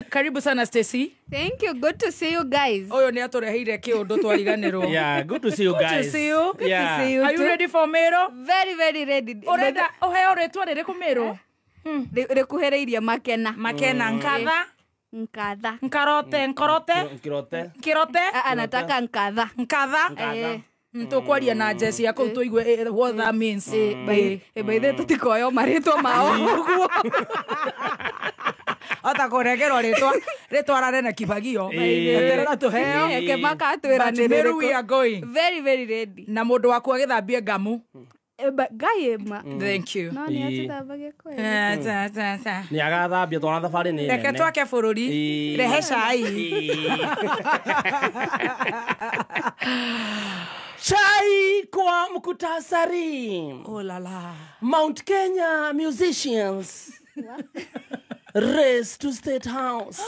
Karibu sana Stacy. Thank you. Good to see you guys. Oyo ni atureheire kiundu twariganirwo. Yeah, good to see you guys. Good to see you. Good to see you. Are you ready for Mero? Very, very ready. Oreda oheo retwa ririku Mero. Rekuhereirie makena. Makena nkatha. Nkatha. Nkarote, Kirote. Anataka nkatha. Nkatha. Tukwaria na Jesse ya kou tuigue what that means. By the tutikoyo maritwa mao. Ota kuregerwo ritwa rarene kibagio. Terera tuheo. Kemaka atwira ni Meru we are going. Very, very ready. Na mundu waku agithambie ngamu. Gaima. Thank you. No ni atithambagia kweli. Ni agathambia twana thabari ni. Reke twake bururi. Rehe cai. Chai kwa mkutasari. Oh la la. Mount Kenya musicians race to State House.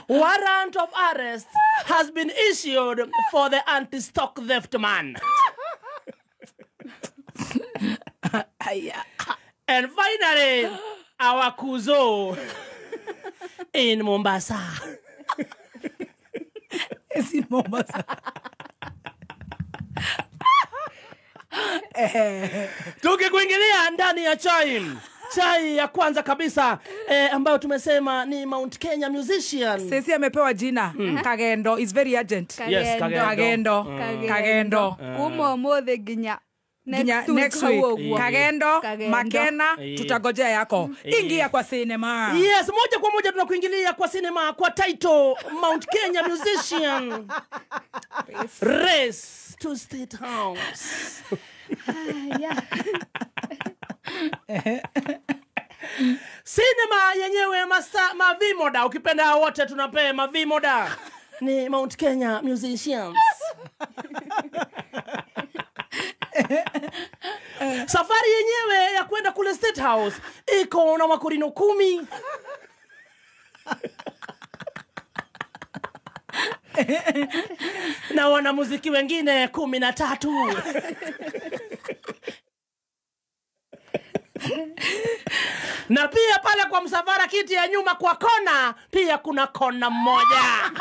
Warrant of arrest has been issued for the anti-stock theft man. And finally, our Kuzo in Mombasa. It's in Mombasa. Tukikuingilia ndani ya chai ya kwanza kabisa ambayo tumesema ni Mount Kenya musician. Sisi amepewa jina Kagendo is very urgent. Yes, Kagendo. Kumo mothe ginya Next week. Kagendo. Makena tutagojea yako. Ingia kwa cinema. Yes, moja kwa moja tunakuingilia kwa cinema kwa title Mount Kenya musician race to State House. Cinema yenyewe mavimoda ukipenda wote tunapea mavimoda ni Mount Kenya musicians. Safari yenyewe ya kwenda kule State House iko na makorino 10. Na wanamuziki wengine 13. Na pia pale kwa msafara kiti ya nyuma kwa kona pia kuna kona moja.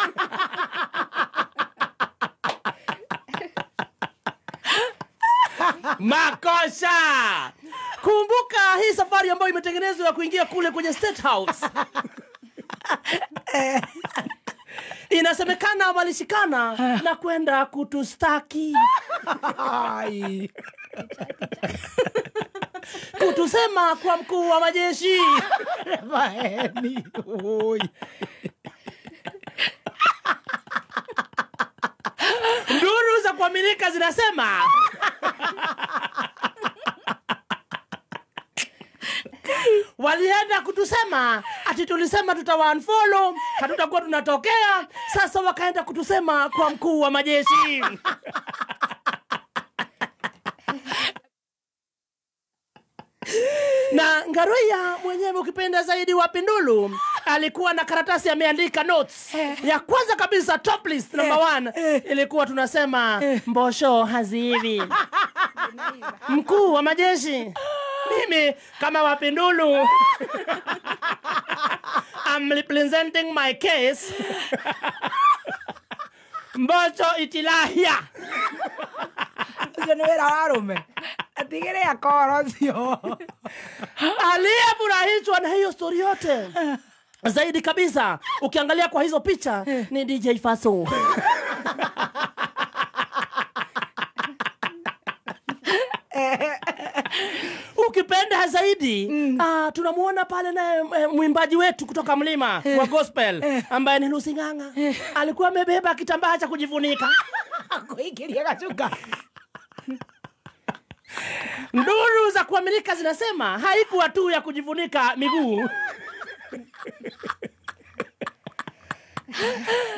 Makosha. Kumbuka hii safari ambayo imetengenezwa ya kuingia kule kwenye State House. Inasemekana walishikana na kwenda kutustaki. Kutusema kwa mkuu wa majeshi. Nduru za kuaminika zinasema walienda kutusema ati tulisema tutawa-unfollow, hatutakuwa tunatokea. Sasa wakaenda kutusema kwa mkuu wa majeshi. Na Ngaroya mwenyewe ukipenda zaidi wa Pindulu alikuwa na karatasi ameandika notes. Ya kwanza kabisa top list number 1 ilikuwa tunasema mbosho hazivi. Mkuu wa majeshi. Mimi kama wa Pindulu I'm representing my case. Mbosho itilahia. Jenera warume. Atigere ya korosio. Aliyefurahishwa na hiyo story yote zaidi kabisa ukiangalia kwa hizo picha ni DJ Faso. Ukipenda zaidi tunamuona pale na mwimbaji wetu kutoka mlima wa gospel ambaye ni Lucy Nganga. Alikuwa amebeba kitambaa cha kujifunika. Akuikilia kachuka. Nduru za kuaminika zinasema haikuwa tu ya kujifunika miguu.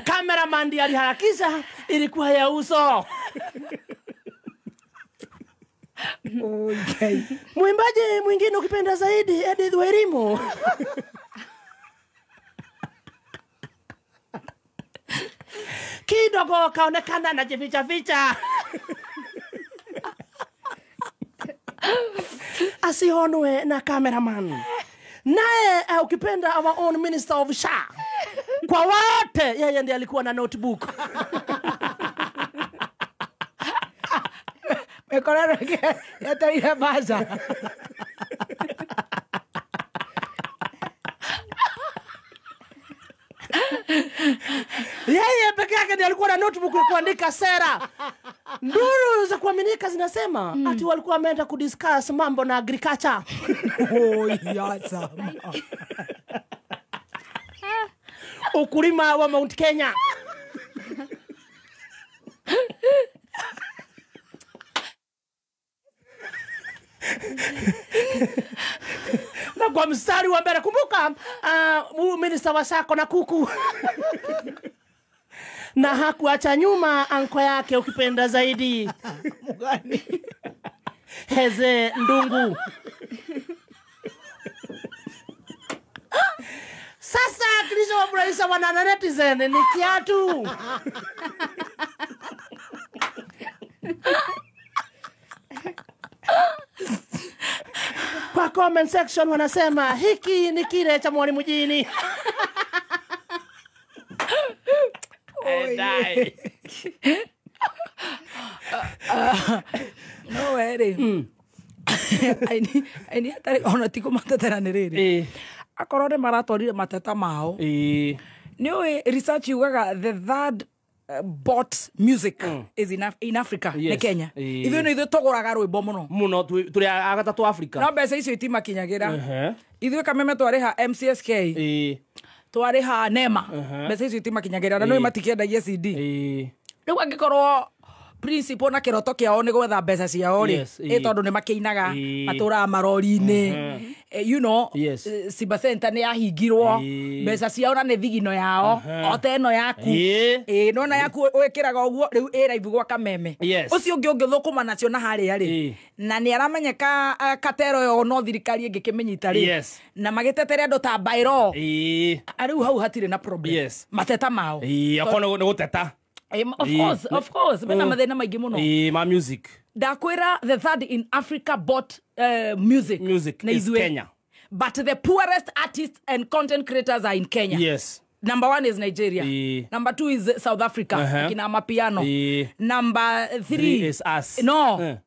Cameraman ndiye aliharakisha, ilikuwa ya uso. Okay. Mwimbaji mwingine ukipenda zaidi Edith Wairimu. kidogo kaonekana anajificha. Asionwe na cameraman. Naye ukipenda our own minister of SHA. Kwa wote yeye ndiye alikuwa na notebook. Mekorero yataira baza. Yeye peke yake ndiye alikuwa na notebook ya kuandika sera. Nduru za kuaminika zinasema ati walikuwa wameenda kudiscuss mambo na agriculture. Yasa. Ukulima wa Mount Kenya. Na kwa mstari wa mbele kumbuka minister wa Sako na kuku. Na hakuacha nyuma anko yake ukipenda zaidi. Mugani. Heze Ndungu. Sasa kilichowafurahisha wana netizen ni kiatu. Kwa comment section wanasema hiki ni kile cha Mwalimu Jini. No way. Ai atari ona tiko matetera niriri. Akorore maratwarire mateta mao. Niwe research yugaga the third bought music is in Africa, yes. Kenya. Ithu no ithu toguraga rwimbo muno turi agatatu Africa. No mbeca icio itimakinyagira. Ithu kameme twariha MCSK. Twariha NEMA. Mbeca icio itimakinyagira na no matikiendagia CD. Riu angikorwo principle na kiroto kiao ni gwetha mbeca ciao ri tondu ni makiinaga matura marori-ini you know Simba Center ni yahingirwo mbeca ciao na ni thigino yao oteno yaku nona yaku wikiraga uguo riu live gwa kameme ucio ungi ungithukuma nacio na haria ri na ni aramenyeka katero yo no thirikari ingikimenyita ri na magitetere andu ta bairo riu hau hatire na problem mateta mao akono ni guteta. Of course. Bena mathina maingi muno. My music. Dakwira the third in Africa bought music is Kenya. But the poorest artists and content creators are in Kenya. Yes. Number 1 is Nigeria. Number 2 is South Africa. Kina Mapiano. Number 3 is us. No.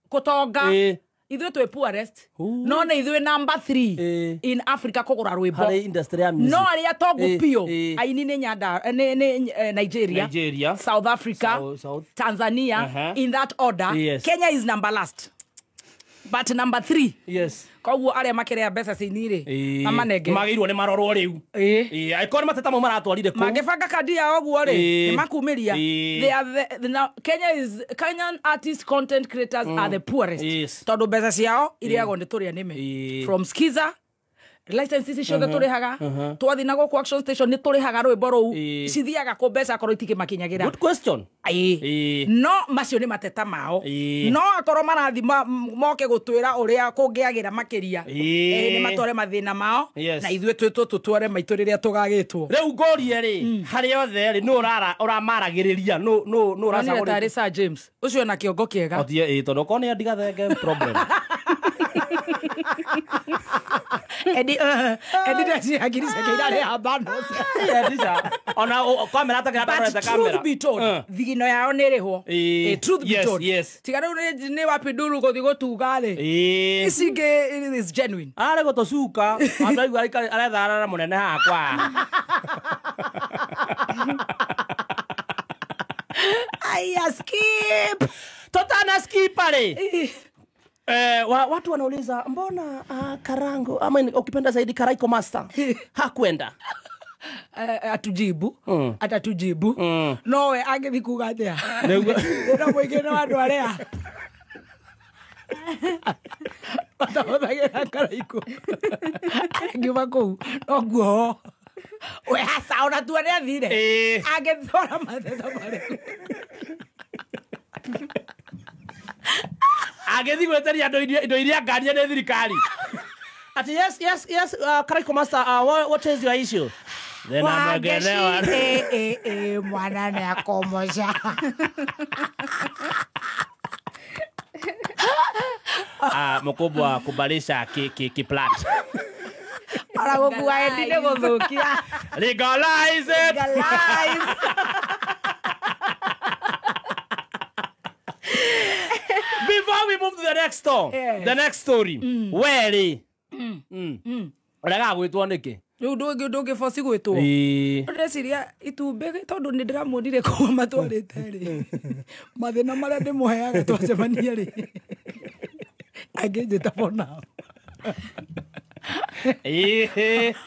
Kotoga. Ithuĩ twĩ poorest. No na ithuĩ number 3 in Africa kugura rwimbo. Harĩ industry ya music. No aria tongu pio. Aini ni nyanda Nigeria, South Africa, Tanzania in that order. Kenya is number last. But number 3. Yes. Koguo aria makirea mbeca cinire amanenge. Magirwo ni marorwo riu. Aikore mateta mo maratwarire ku. Magibanga kadi ya oguo ri ni makumiria. They are Kenyan artists content creators are the poorest. Tondu mbeca ciao iriago ni turia nime. From Skiza licenses ciothe turihaga twathi na goku action station ni turihaga rwimbo ruu cithiaga ku mbeca korwo itikĩmakinyagira. Good question. No macio ni mateta mao. No akorwo marathi moke gutwira uria kungiagira makiria ni matore mathina mao na ithuĩ tutware maitu riria tugagitwo. Riu ngorie ri hari othe ri no uramaragiriria no uracagura tari Sir James ucio na kiongo kiega otie tondu kone ndigathenge problem. Edi dasi agiri sekeirare habano Edisa ona kamera atakira barata kamera. Truth be told thigino yao ni rihwo. Truth be told tigana ni wapinduru guthi gutuga ri icinge is genuine are gutocuka andaigu aretharara munene hakwa. Aya skip totana skip pale. Watu wanauliza mbona Karango ama ukipenda zaidi Karaiko Master hakwenda. Atujibu atatujibu nowe angethi kuga atia no mwingine wandu aria batahothagira Karaiko angiuma kuu no guo we hasa ona tu aria thire angethora matheta mare agethi gweteria indo iria ngaria ni thirikari. Ati yes Karaiko Master, what is your issue? Thena mwegenewa. Mwana ni akomoja. Mkubwa kubalisha kiplant. Ara gukua endine guthukia. Legalize it. Legalize. Before we move to the next story, Weli. Rega gwitwo niki? Riu ndungi force gwitwo. Ndeciria itumbe tondu ni ndiramuonire kwa matwarite ri. Mathina maria ndimuheaga twacemania ri. Anginjita bona.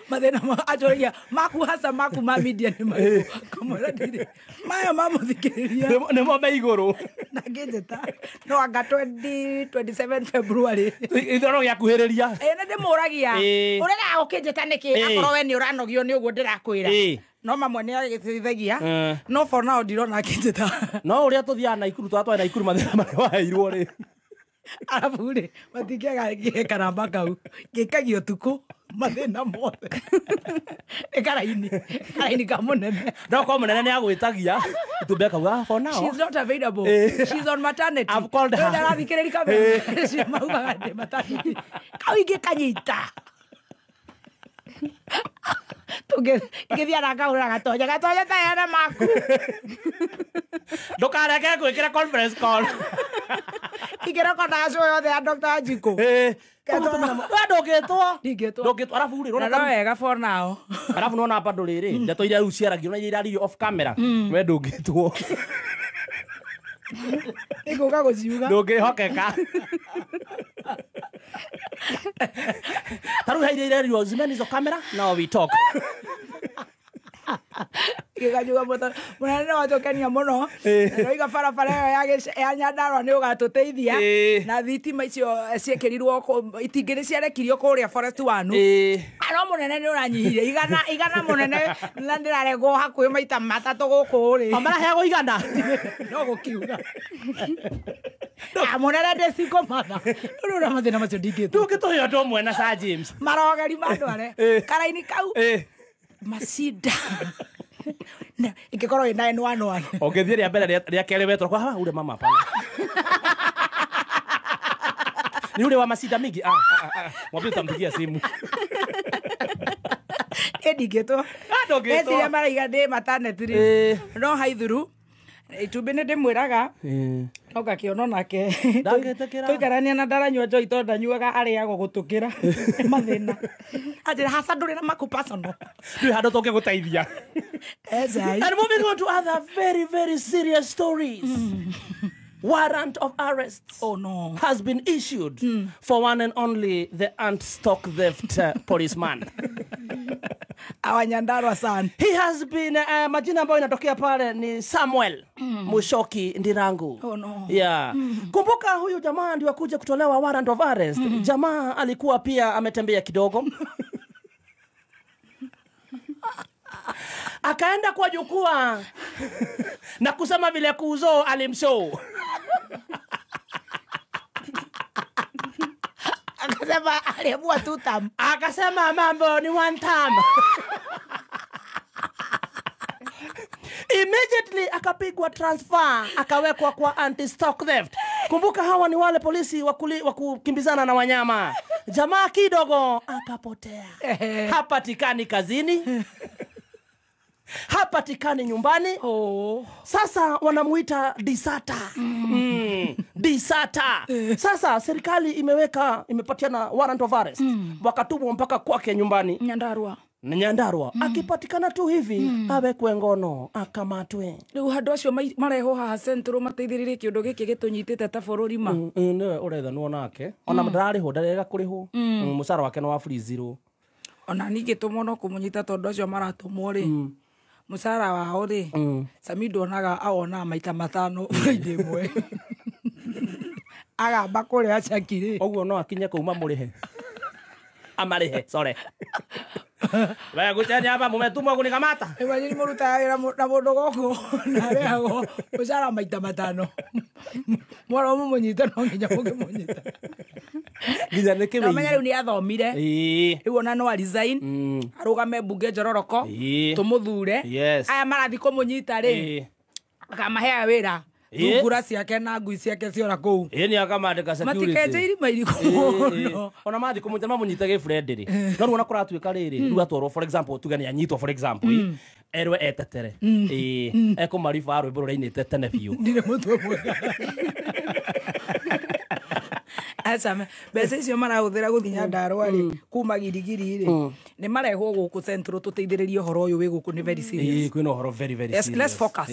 Mathina ajoria maku hasa maku ma media ni maku. Kamera ndire. Maya mamuthikiriria. Nimo me iguru. Nanginjita. No anga 27 February. Ithoro gyakuhiriria. Na ndimuragia. Urega ukinjita niki akorwo we ni uranogio ni uguo ndirakwira. No mamwe ni agithithagia. No for now ndirona akinjita. No uria tuthiana na ikuru twatwa na ikuru mathina maria waheirwo ri. Arabu ri matingiaga karamba kau gikagio tuku mathina mothe. Ekaraini kamunene. Ndoko munene ni agwitagia itumbe kauga for now. She's not available. She's on maternity. I've called her. Ndarathikiriri kamera. She mauga ndi maternity. Kau ingikanyita. Ngithia na kaura gatonya tayana maku. Ndukareke gwikira conference call. Igera kona acio yothe ya Dr. Ajiko. Ndugitwo arabu ri rona wega for now. Arabu nona bado riri ndeto iria riu ciaragio na iria iri off camera. We ndugitwo. Iguka guciuga. Ndungihokeka. Taru haire iria riu zimeni zo camera now we talk. Gigajuga moto munene wajokania muno noiga barabara ya Nyandarua ni ugatuteithia na thitima icio ciekirirwo itingiri ciarekirio kuria forest wanu ano munene ni uranyihire igana munene na ndiraregwo hakuhi maita matatu guku ri amara heago igana no gukiuga munene ndeciko matha rura mathina macio ndingitwo ndungituhio ndo mwe na Sir James marogeri mandware karaini kau Masida. Na ikikorwo ina N11. Ongethie ria mbere ria kere wetwo kwa ule mama pale. Ni ule wa Masida mingi. Mwambie utampigia simu. Edigeto. Ndogeto. Esi ya maraiga ndi maternity ri. No haithuru. Itumbe ne ndimwiraga. Oga kiono nake. Tuikarania na ndaranyua joy to ndanyuaga ariago gutukira mathina. Ajira hasa nduri na maku personal. Ndu hando toke guteithia. Ezai. And moving on to other very serious stories. Warrant of arrest has been issued for one and only the anti-stock theft policeman. Our Nyandarua son. He has been majina ambayo inatokea pale ni Samuel Mushoki Ndirangu. Yeah. Kumbuka huyu jamaa ndio akuja kutolewa warrant of arrest. Jamaa alikuwa pia ametembea kidogo. Akaenda kwa jukwaa na kusema vile Kuzo alimshow. Akasema aliamua 2 term. Akasema mambo ni 1 term. Immediately akapigwa transfer, akawekwa kwa anti-stock theft. Kumbuka hawa ni wale polisi wa kukimbizana na wanyama. Jamaa kidogo akapotea. Hapatikani kazini. Hapatikani nyumbani. Sasa wanamuita disata. Disata. Sasa serikali imepatiana warrant of arrest. Wakatumwa mpaka kwake nyumbani Nyandarua. Akipatikana tu hivi awekwe ngono akamatwe. Riu handu acio mareho haha centro mateithiririe kiundu giki gitunyitite ta bururi ma. Ne uretha no nake. Ona ndarariho ndarega kuriho. Musara wake no wa freezero. Ona ningi tumwo no kumunyita tondu acio maratumwo ri. Musara wao ri. Samido onaga awona maita 5 Friday imwe. Agamba kuria acakiri. Oguo no akinye kuuma murihe. Amarihe, sorry. Wewe guchanya hapa mumetumwa kunikamata. Ewe ni muruta na mundu goko na reago musara maita 5. Mwaro mumunyita no nginya mukimunyita. Nginya niki na menya riu ni athomire riu ona no resign arugame bunge Njororoko tumuthure aya marathi kumunyita ri akamahea wira ngura ciake na ngui ciake ciora kuu ni akamandika security matikeje irima iriku ona mathi kumunyita mamunyita ge friend ri no ruona kuratuika riri riu atwaro for example tugani anyitwo for example erwe etetere eko marifa arwe buru rainite tene biu ndire mutwe mwega Asame bese cio marahuthira guthinya Ndarwa ri kuma girigiri ri ni marehwo guku centro tuteithiririe horo uyu wi guku ni very serious kwina horo very serious let's focus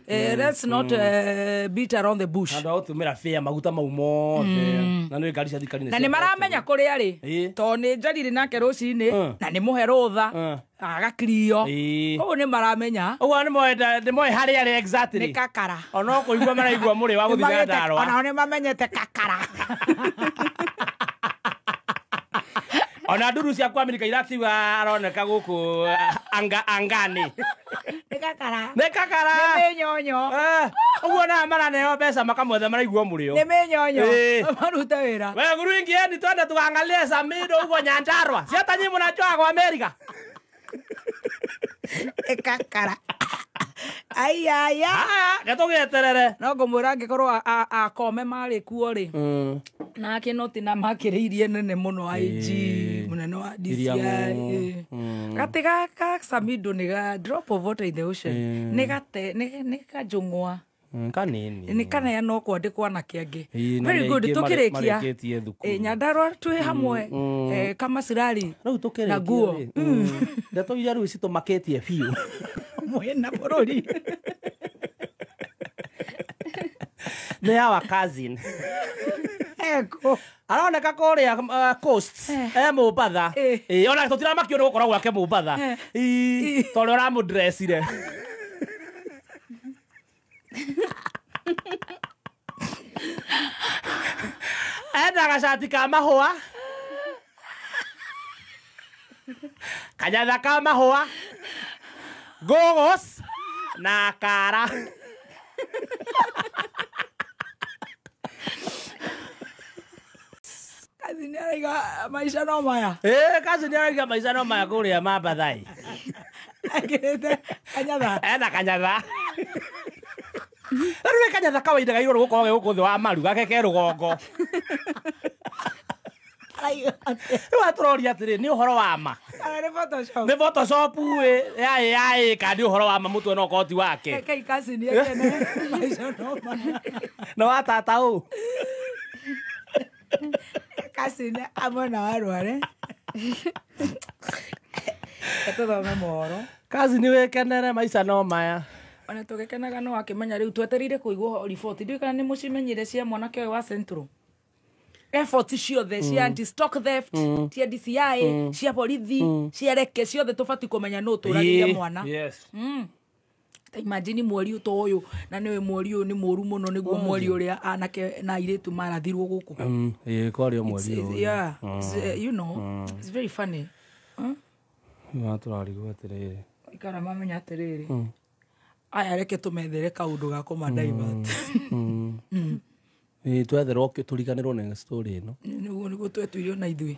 let's not beat around the bush ando utumira fair maguta mau mothe na no ngari cia thikari na ni maramenya kuri ari to ni njarire nake rucini na ni muhe rutha agakrio koguo ni maramenya uguo ni moe hari ari exactly ni kakara ona kuigua maraigua muri wa guthina Ndarwa ona ni mamenyete kakara ona nduru cia kwa Amerika iratiwa aroneka guku angani ni kakara ni menyonyo uguo na maraneo mbeca makamwetha maraigua murio ni menyonyo maruta wira we guru ingieni twende tugangalie Samido uguo Nyandarua ciata nyi munajua kwa Amerika kakara ayaya gatugeterere no ngumwira ngikorwo akome mari kuo ri nake no tina makiriirie nene muno IG munene wa DCI gatiga ka Samido ni ga drop of water in the ocean ni gate ni kajungwa kanini ni kana ya no kwandikwa na kiangi very good tukirikia Nyandarua twi hamwe kama sirari riu tukirikia na guo ndeto iria riu citumaketie biu mwena bururi ni our cousin eko aroneka kuria coast Mombasa ona tutiramakio ni gukora gwake Mombasa tore uramudressire enda gacati ka mahua kanyatha ka mahua gogos na kara kazi ni aiga maisha no maya kazi ni aiga maisha no maya kuria Mambathai agirete kanyatha enda kanyatha Rũrĩ kanyatha kawaida ga igũrũ gũkorwo gũkũ thĩ wa maru gake rũgongo rĩu atũroria atĩrĩ nĩ ũhoro wa ma nĩ photoshop yaĩ kana nĩ ũhoro wa ma mũtwe no koti wake na wa tata ũũ kasine amona warware etothome mohoro kazi nĩ wĩkenere maica no maya ona tugekenaga no akimenya riu tweterire kuigwo report ndio kana ni mucimenyire cia mwanake wa Central effort ciothe cia anti stock theft cia DCI cia borithi cia reke ciothe tubati kumenya no turagiria mwana yes ta imagine mweri uto uyu na niwe mweri uyu ni muru muno niguo mweri uria anake na iretu marathirwo guku kwario mweri uyu yeah you know it's very funny wa turarigwo atiriri ikara mamenya atiriri aya reke tumethere kaundu ga kumadivert twetherwo turiganirwo na story ino niguo twetuirio na ithui